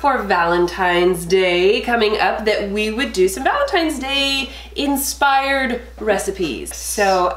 for Valentine's Day coming up that we would do some Valentine's Day inspired recipes. So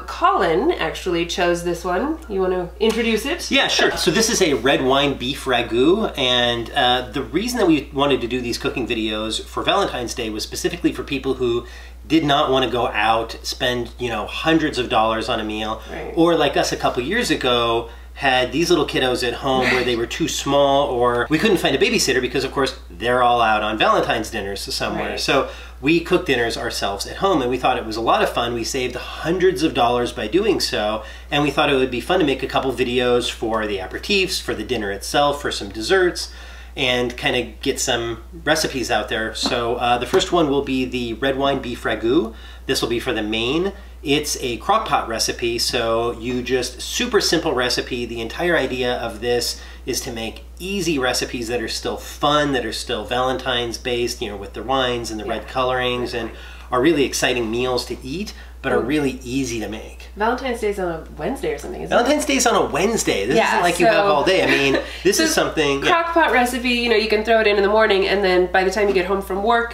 Colin actually chose this one. You want to introduce it? Yeah, sure. So this is a red wine beef ragu, and the reason that we wanted to do these cooking videos for Valentine's Day was specifically for people who did not want to go out, spend, you know, hundreds of dollars on a meal, right. Or like us a couple years ago, had these little kiddos at home where they were too small, or we couldn't find a babysitter because of course they're all out on Valentine's dinners somewhere. Right. So we cooked dinners ourselves at home, and we thought it was a lot of fun. We saved hundreds of dollars by doing so, and we thought it would be fun to make a couple videos for the aperitifs, for the dinner itself, for some desserts, and kind of get some recipes out there. So the first one will be the red wine beef ragu. This will be for the main. It's a crockpot recipe, so you just, super simple recipe. The entire idea of this is to make easy recipes that are still fun, that are still Valentine's based, you know, with the wines and the red colorings, and are really exciting meals to eat, but are really easy to make. Valentine's Day's on a Wednesday or something, isn't Valentine's Day's on a Wednesday. This isn't like you have all day. I mean, this is something... Crockpot recipe, you know, you can throw it in the morning, and then by the time you get home from work,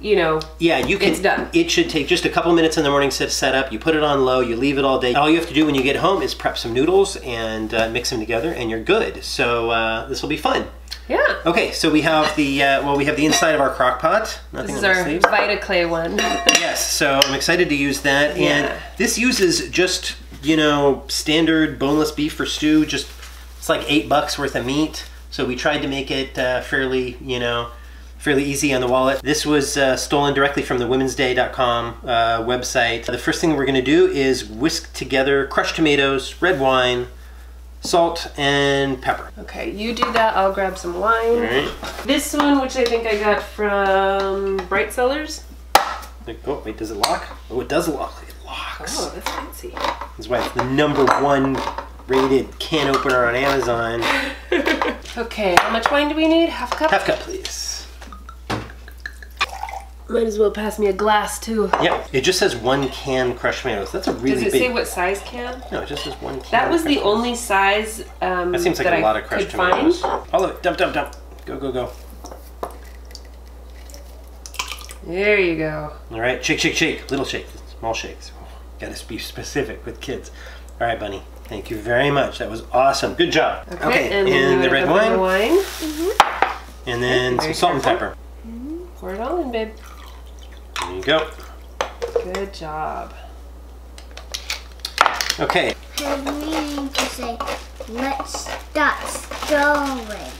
you know, yeah, you can, it's done. It should take just a couple minutes in the morning to set up. You put it on low, you leave it all day. All you have to do when you get home is prep some noodles and mix them together, and you're good. So this will be fun. Yeah. Okay, so we have the well, we have the inside of our crock pot. This is our Vita Clay one. Yes, so I'm excited to use that. And this uses just, you know, standard boneless beef for stew. Just, it's like $8 worth of meat. So we tried to make it fairly, you know, fairly easy on the wallet. This was stolen directly from the womensday.com website. The first thing we're gonna do is whisk together crushed tomatoes, red wine, salt, and pepper. Okay, you do that, I'll grab some wine. All right. This one, which I think I got from Bright Cellars. Oh, wait, does it lock? Oh, it does lock. It locks. Oh, that's fancy. That's why it's the #1 rated can opener on Amazon. Okay, how much wine do we need? Half a cup? Half cup, please. Might as well pass me a glass too. Yep, it just says 1 can crushed tomatoes. That's a really big... Does it say what size can? No, it just says 1 can. That was the only size that seems like a lot of crushed tomatoes. All of it, dump, dump, dump. Go, go, go. There you go. All right, shake, shake, shake. Little shake, small shakes. Oh, gotta be specific with kids. All right, Bunny. Thank you very much. That was awesome. Good job. Okay, and the red wine. Mm-hmm. And then some salt and pepper. Mm-hmm. Pour it all in, babe. There you go. Good job. Okay. I mean to say, let's start stirring.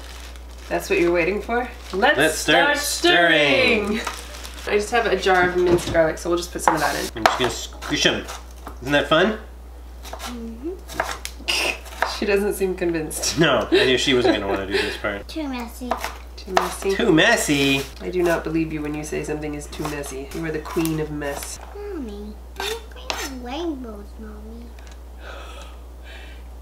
That's what you're waiting for? Let's start stirring. I just have a jar of minced garlic, so we'll just put some of that in. I'm just gonna squish them. Isn't that fun? Mm-hmm. She doesn't seem convinced. No, I knew she wasn't gonna want to do this part. Too messy. Too messy. Too messy. I do not believe you when you say something is too messy. You are the queen of mess. Mommy, I'm the queen of rainbows, Mommy.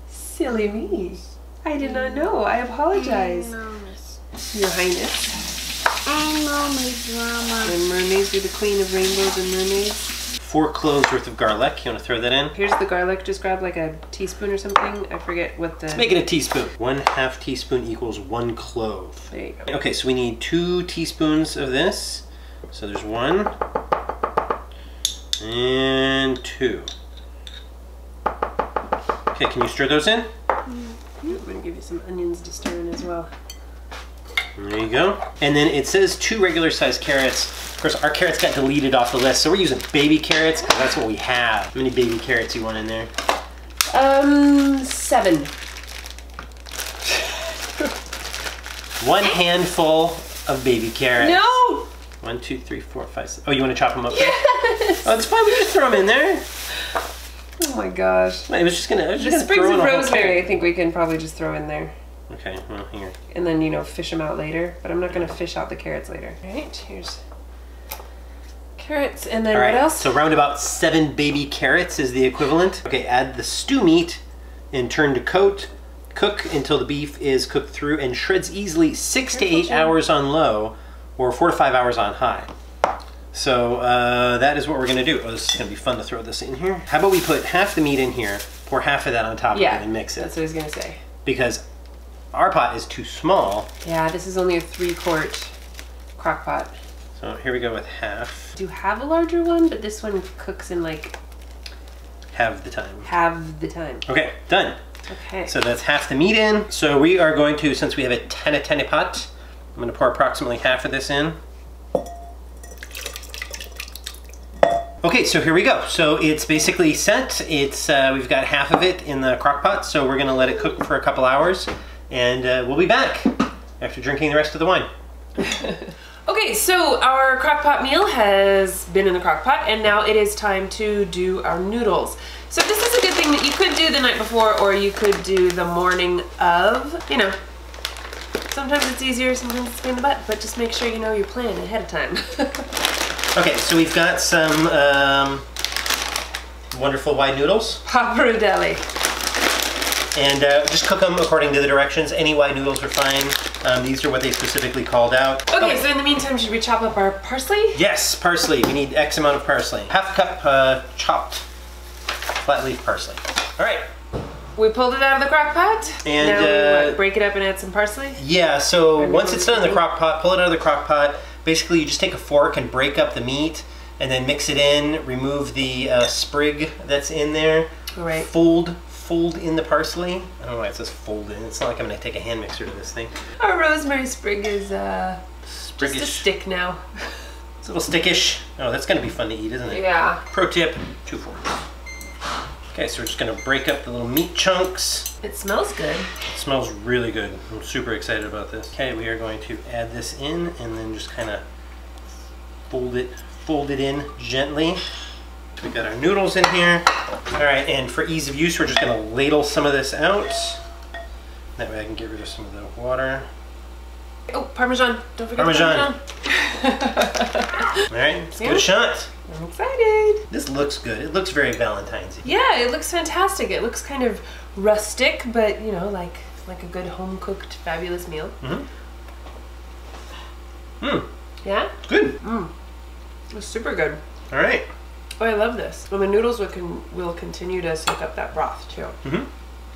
Silly me. I did not know. I apologize. And Mommy's. Your Highness. And Mommy's, Mama. And mermaids, you're the queen of rainbows and mermaids. 4 cloves worth of garlic. You want to throw that in? Here's the garlic. Just grab like a teaspoon or something. I forget what the... Let's make it a teaspoon. 1/2 teaspoon equals 1 clove. There you go. Okay, so we need 2 teaspoons of this. So there's 1 and 2. Okay, can you stir those in? I'm gonna give you some onions to stir in as well. There you go. And then it says 2 regular sized carrots. Of course, our carrots got deleted off the list, so we're using baby carrots because that's what we have. How many baby carrots you want in there? 7. 1 handful of baby carrots. No! 1, 2, 3, 4, 5, 6. Oh, you want to chop them up? Yes! Oh, it's fine. We just throw them in there. Oh my gosh. I was just gonna. The sprigs of rosemary, I think we can probably just throw in there. Okay, well, here. And then, you know, fish them out later. But I'm not going to fish out the carrots later. All right, here's carrots. And then what else? So round about 7 baby carrots is the equivalent. Okay, add the stew meat and turn to coat. Cook until the beef is cooked through and shreds easily 6 to 8 hours on low or 4 to 5 hours on high. So that is what we're going to do. Oh, this is going to be fun to throw this in here. How about we put half the meat in here, pour half of that on top of it and mix it. That's what I was going to say. Because Our pot is too small. Yeah, this is only a 3-quart crock pot. So here we go with half. I do have a larger one, but this one cooks in like Half the time. half the time. Okay, done. Okay. So that's half the meat in. So we are going to, since we have a tenne pot, I'm going to pour approximately half of this in. Okay, so here we go. So it's basically set. It's we've got half of it in the crock pot, so we're going to let it cook for a couple hours, and we'll be back after drinking the rest of the wine. Okay, so our crock pot meal has been in the crock pot, and now it is time to do our noodles. So this is a good thing that you could do the night before, or you could do the morning of. You know, sometimes it's easier, sometimes it's a pain in the butt, but just make sure you know your plan ahead of time. Okay, so we've got some wonderful wide noodles. Pappardelle. And just cook them according to the directions. Any white noodles are fine. These are what they specifically called out. Okay, so in the meantime, should we chop up our parsley? Yes, parsley. We need X amount of parsley. Half a cup chopped flat leaf parsley. All right. We pulled it out of the crock pot. And now we what, break it up and add some parsley? Yeah, so once it's done in the crock pot, pull it out of the crock pot. Basically, you just take a fork and break up the meat and then mix it in, remove the sprig that's in there. All right. Fold in the parsley. I don't know why it says fold in. It's not like I'm gonna take a hand mixer to this thing. Our rosemary sprig is just a stick now. It's a little stickish. Oh, that's gonna be fun to eat, isn't it? Yeah. Pro tip, 2 forks. Okay, so we're just gonna break up the little meat chunks. It smells good. It smells really good. I'm super excited about this. Okay, we are going to add this in and then just kind of fold it in gently. We've got our noodles in here. All right, and for ease of use, we're just gonna ladle some of this out. That way I can get rid of some of the water. Oh, Parmesan. Don't forget Parmesan. Parmesan. All right, let's give it a shot. I'm excited. This looks good. It looks very Valentine's-y. Yeah, it looks fantastic. It looks kind of rustic, but you know, like a good home-cooked, fabulous meal. Yeah? It's good. It's super good. All right. Oh, I love this. Well, the noodles will continue to soak up that broth too.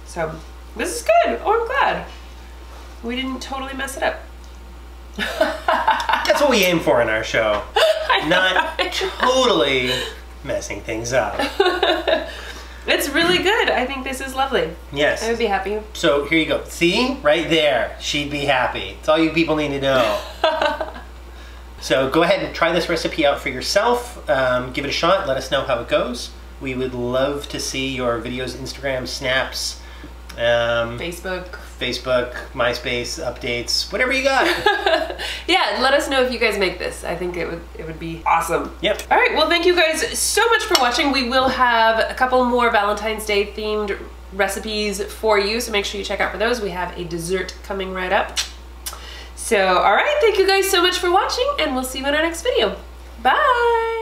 So this is good. Oh, I'm glad. We didn't totally mess it up. That's what we aim for in our show. Not totally messing things up. It's really good. I think this is lovely. Yes. I would be happy. So here you go. See? Right there. She'd be happy. It's all you people need to know. So go ahead and try this recipe out for yourself. Give it a shot. Let us know how it goes. We would love to see your videos, Instagram, snaps, Facebook, MySpace, updates, whatever you got. Yeah, let us know if you guys make this. I think it would be awesome. Yep. All right, well, thank you guys so much for watching. We will have a couple more Valentine's Day themed recipes for you, so make sure you check out for those. We have a dessert coming right up. So, all right, thank you guys so much for watching, and we'll see you in our next video. Bye!